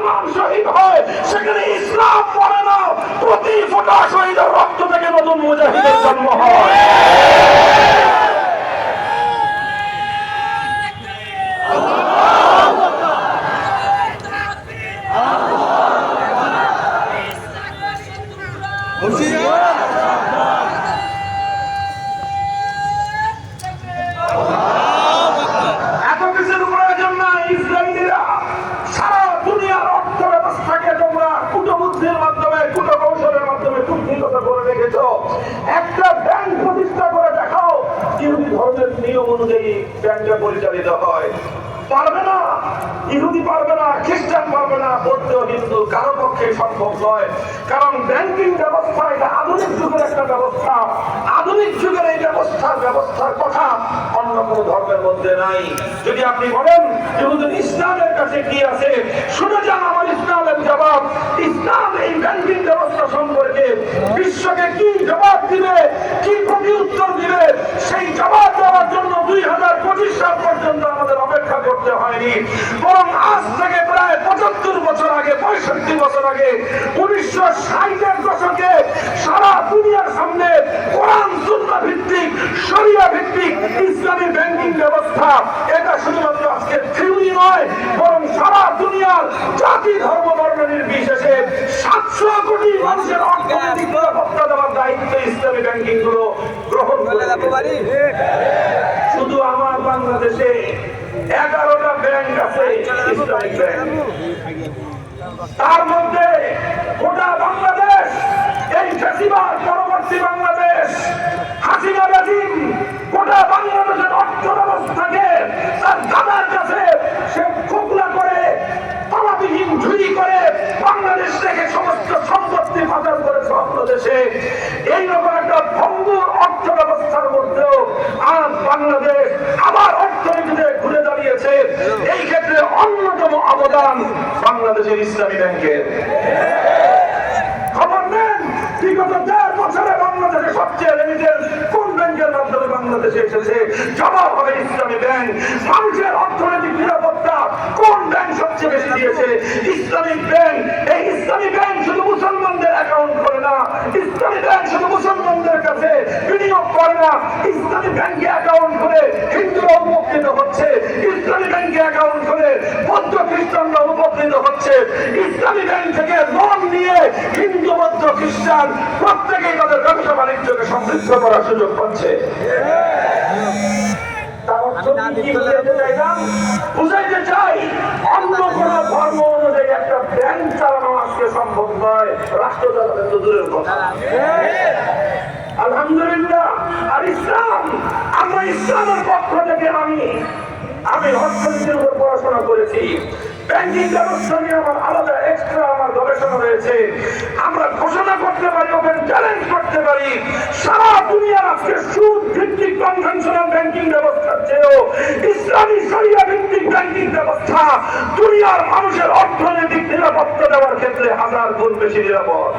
মুসলমান শহীদ হয় সেখানে ইসলাম পড়ে না, প্রতি ফোঁটা শহীদের রক্ত থেকে নতুন মুজাহিদের জন্ম হয়। এত কিছুর প্রয়োজন না। ইসরায়েলিরা সারা দুনিয়ার অর্থ ব্যবস্থাকে তোমরা কূটবুদ্ধির মাধ্যমে, কূটকৌশলের মাধ্যমে কুক্ষিগত করে রেখেছ। একটা ব্যাংক প্রতিষ্ঠা করে দেখাও ইহুদি ধর্মের নিয়ম অনুযায়ী ব্যাংকটা পরিচালিত হয়। পারবে না, ইহুদি পারবে না, খ্রিস্টান পারবে না, বৌদ্ধ হিন্দু কারো পক্ষে সম্ভব নয়। কারণ ব্যাংকিং ব্যবস্থা এটা আধুনিক যুগের একটা ব্যবস্থা। আধুনিক যুগের এই ব্যবস্থার কথা অন্য কোন ধর্মের মধ্যে নাই। যদি আপনি বলেন ইহুদিন ইসলামের কাছে কি আছে, শুনে যান আমার ইসলামের জবাব। ইসলাম এই ব্যাংকিং ব্যবস্থা সম্পর্কে বিশ্বকে কি জবাব দিবে, কি প্রতি উত্তর দিবে, সেই জবাব দেওয়ার জন্য 2025 সাল পর্যন্ত আমাদের অপেক্ষা করতে হয়নি। বরং আজ থেকে প্রায় 75 বছর আগে, 65 বছর আগে 1960-এর দশকে সারা দুনিয়ার সামনে কোরআন সুন্নাহ ভিত্তিক, শরিয়া ভিত্তিক ইসলামী ব্যাংকিং ব্যবস্থা, এটা শুধুমাত্র আজকে থিওরি নয়, বরং সারা দুনিয়ার জাতি ধর্ম বর্ণ নির্বিশেষে 700 কোটি মানুষের অর্থনৈতিক নিরাপত্তা দেওয়ার দায়িত্ব ইসলামী ব্যাংকিং গুলো গ্রহণ করে। শুধু আমার বাংলাদেশে 11টা ব্যাংক আছে ইসলামিক ব্যাংক। তার মধ্যে গোটা বাংলাদেশ, এই ফ্যাসিবাদ পরবর্তী বাংলাদেশ, হাসিনা রেজিম গোটা বাংলাদেশের অর্থ ব্যবস্থাকে তার দাদার কাছে সে খোকলা করে, তালাবিহীন ঝুরি করে বাংলাদেশ থেকে সমস্ত সম্পত্তি পাচার করেছে বাংলাদেশে। এইরকম একটা ভঙ্গুর অর্থ ব্যবস্থার মধ্যেও আজ বাংলাদেশ আবার অর্থনীতিতে ঘুরে দাঁড়িয়েছে। এই ক্ষেত্রে অন্যতম অবদান বাংলাদেশের ইসলামী ব্যাংকের। খবর নেন বিগত 4 বছরে বাংলাদেশে সবচেয়ে রেমিটেন্স কোন ব্যাংকের মাধ্যমে বাংলাদেশে এসেছে? জবাব হবে ইসলামী ব্যাংক। মানুষের অর্থনৈতিক নিরাপত্তা কোন ব্যাংক সবচেয়ে বেশি দিয়েছে? Islamic bank. এই ইসলামী ব্যাংক শুধু মুসলমানদের অ্যাকাউন্ট করে না, ইসলামী ব্যাংক শুধু মুসলমানদের কাছে বিনিয়োগ করে না, ইসলামী ব্যাংকে অ্যাকাউন্ট করে হিন্দুরা উপকৃত হচ্ছে, ইসলামী ব্যাংকে অ্যাকাউন্ট করে বৌদ্ধ খ্রিস্টানরা উপকৃত হচ্ছে। ইসলামী ব্যাংক থেকে লোন নিয়ে হিন্দু বৌদ্ধ খ্রিস্টান প্রত্যেকেই তাদের ব্যবসা বাণিজ্যকে সমৃদ্ধ করার সুযোগ পাচ্ছে। বুঝাইতে চাই অন্য কোন ধর্ম অনুযায়ী একটা ব্যাংক চালানো আজকে সম্ভব নয়, রাষ্ট্র চালানো তো দূরের কথা। আলহামদুলিল্লাহ। আর ইসলাম, আমরা ইসলামের পক্ষ থেকে আমি অর্থনীতির উপর পড়াশোনা করেছি, ব্যাংকিং ব্যবস্থা নিয়ে আমার আলাদা এক্সট্রা আমার গবেষণা রয়েছে। আমরা ঘোষণা করতে পারি, ওপেন চ্যালেঞ্জ করতে পারি, সারা দুনিয়ার আজকে সুদ ভিত্তিক কনভেনশনাল ব্যাংকিং ব্যবস্থার চেয়েও ইসলামী শরিয়া ভিত্তিক ব্যাংকিং ব্যবস্থা দুনিয়ার মানুষের অর্থনৈতিক নিরাপত্তা দেওয়ার ক্ষেত্রে 1000 গুণ বেশি নিরাপদ।